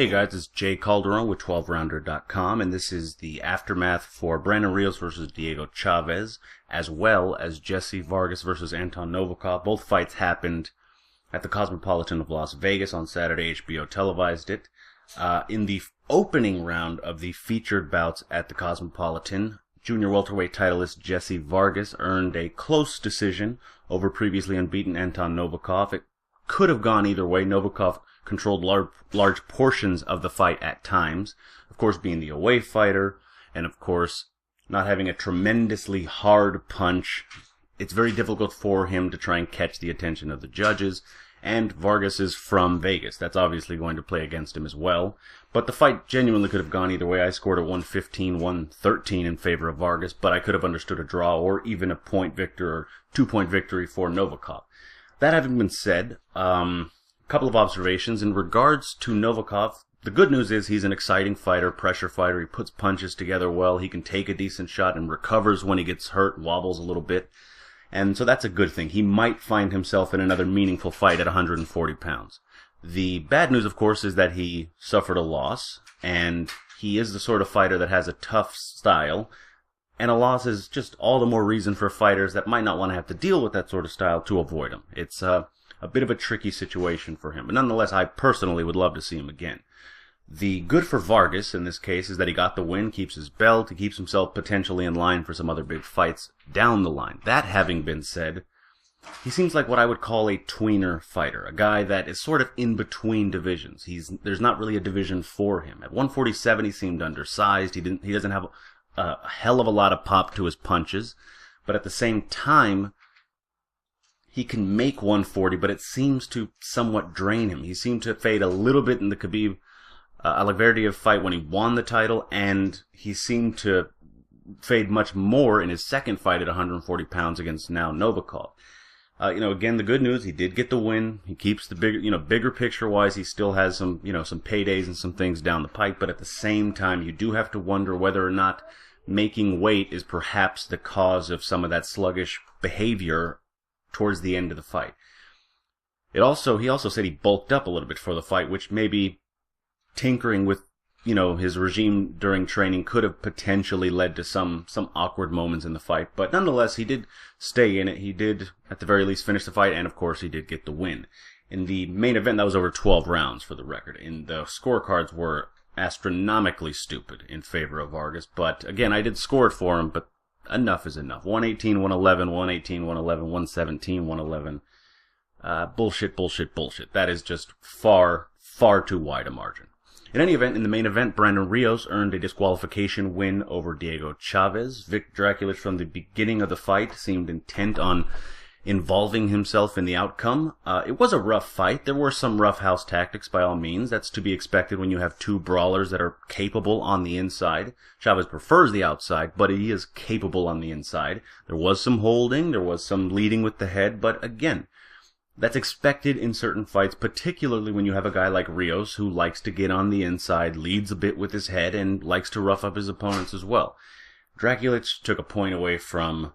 Hey guys, it's Jay Calderon with 12rounder.com, and this is the aftermath for Brandon Rios versus Diego Chavez, as well as Jessie Vargas versus Anton Novikov. Both fights happened at the Cosmopolitan of Las Vegas on Saturday. HBO televised it. In the opening round of the featured bouts at the Cosmopolitan, junior welterweight titleist Jessie Vargas earned a close decision over previously unbeaten Anton Novikov. It could have gone either way. Novikov controlled large portions of the fight at times, of course being the away fighter, and of course not having a tremendously hard punch. It's very difficult for him to try and catch the attention of the judges, and Vargas is from Vegas. That's obviously going to play against him as well. But the fight genuinely could have gone either way. I scored a 115, 113 in favor of Vargas, but I could have understood a draw or even a point victory or 2-point victory for Novikov. That having been said, couple of observations. In regards to Novikov, the good news is he's an exciting fighter, pressure fighter. He puts punches together well. He can take a decent shot and recovers when he gets hurt, wobbles a little bit. And so that's a good thing. He might find himself in another meaningful fight at 140 pounds. The bad news, of course, is that he suffered a loss, and he is the sort of fighter that has a tough style, and a loss is just all the more reason for fighters that might not want to have to deal with that sort of style to avoid him. It's a bit of a tricky situation for him. But nonetheless, I personally would love to see him again. The good for Vargas in this case is that he got the win, keeps his belt, he keeps himself potentially in line for some other big fights down the line. That having been said, he seems like what I would call a tweener fighter, a guy that is sort of in between divisions. There's not really a division for him. At 147, he seemed undersized. He doesn't have a hell of a lot of pop to his punches, but at the same time, he can make 140, but it seems to somewhat drain him. He seemed to fade a little bit in the Khabib Alakverdiev fight when he won the title, and he seemed to fade much more in his second fight at 140 pounds against now Novikov. Again, the good news, he did get the win. He keeps the bigger picture-wise, he still has some paydays and some things down the pike, but at the same time, you do have to wonder whether or not making weight is perhaps the cause of some of that sluggish behavior towards the end of the fight. He also said he bulked up a little bit for the fight, which maybe tinkering with, his regime during training could have potentially led to some awkward moments in the fight. But nonetheless, he did stay in it. He did, at the very least, finish the fight, and of course, he did get the win. In the main event, that was over 12 rounds for the record, and the scorecards were astronomically stupid in favor of Vargas. But again, I did score it for him, but enough is enough. 118, 111, 118, 111, 117, 111. Bullshit. That is just far too wide a margin. In any event, in the main event, Brandon Rios earned a disqualification win over Diego Chavez. Vic Draculich, from the beginning of the fight, seemed intent on involving himself in the outcome. It was a rough fight. There were some roughhouse tactics, by all means. That's to be expected when you have two brawlers that are capable on the inside. Chavez prefers the outside, but he is capable on the inside. There was some holding, there was some leading with the head, but again, that's expected in certain fights, particularly when you have a guy like Rios who likes to get on the inside, leads a bit with his head, and likes to rough up his opponents as well. Draculich took a point away from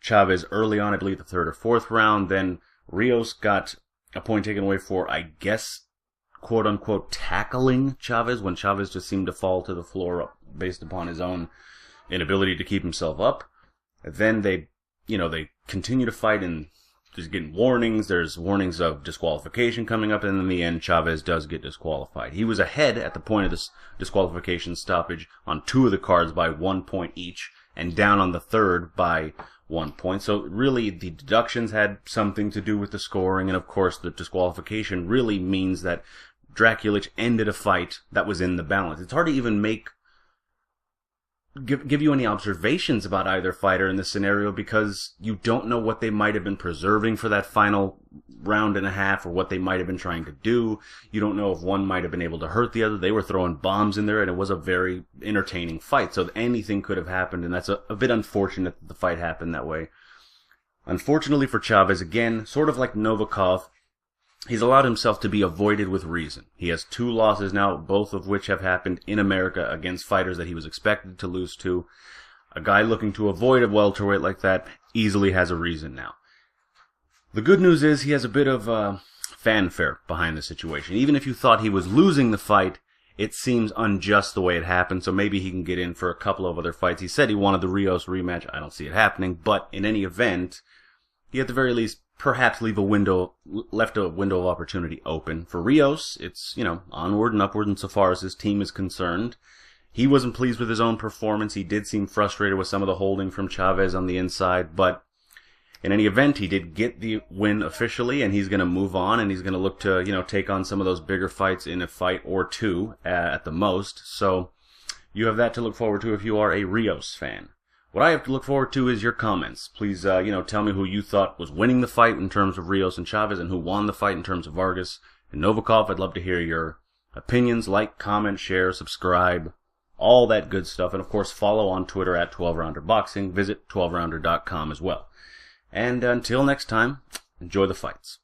Chavez early on, I believe the third or fourth round. Then Rios got a point taken away for, I guess, quote-unquote, tackling Chavez, when Chavez just seemed to fall to the floor based upon his own inability to keep himself up. Then they continue to fight, and there's getting warnings. There's warnings of disqualification coming up, and in the end, Chavez does get disqualified. He was ahead at the point of this disqualification stoppage on two of the cards by 1 point each, and down on the third by 1 point. So really, the deductions had something to do with the scoring, and of course, the disqualification really means that Draculich ended a fight that was in the balance. It's hard to even give you any observations about either fighter in this scenario, because you don't know what they might have been preserving for that final round and a half, or what they might have been trying to do. You don't know if one might have been able to hurt the other. They were throwing bombs in there, and it was a very entertaining fight, so anything could have happened, and that's a bit unfortunate that the fight happened that way. Unfortunately for Chavez, again, sort of like Novikov, he's allowed himself to be avoided with reason. He has 2 losses now, both of which have happened in America against fighters that he was expected to lose to. A guy looking to avoid a welterweight like that easily has a reason now. The good news is he has a bit of fanfare behind the situation. Even if you thought he was losing the fight, it seems unjust the way it happened, so maybe he can get in for a couple of other fights. He said he wanted the Rios rematch. I don't see it happening, but in any event, he at the very least perhaps left a window of opportunity open. For Rios, it's, onward and upward insofar as his team is concerned. He wasn't pleased with his own performance. He did seem frustrated with some of the holding from Chavez on the inside, but in any event, he did get the win officially, and he's going to move on, and he's going to look to, take on some of those bigger fights in a fight or two at the most. So you have that to look forward to if you are a Rios fan. What I have to look forward to is your comments. Please, tell me who you thought was winning the fight in terms of Rios and Chavez, and who won the fight in terms of Vargas and Novikov. I'd love to hear your opinions. Like, comment, share, subscribe, all that good stuff. And, of course, follow on Twitter at 12rounderboxing. Visit 12rounder.com as well. And until next time, enjoy the fights.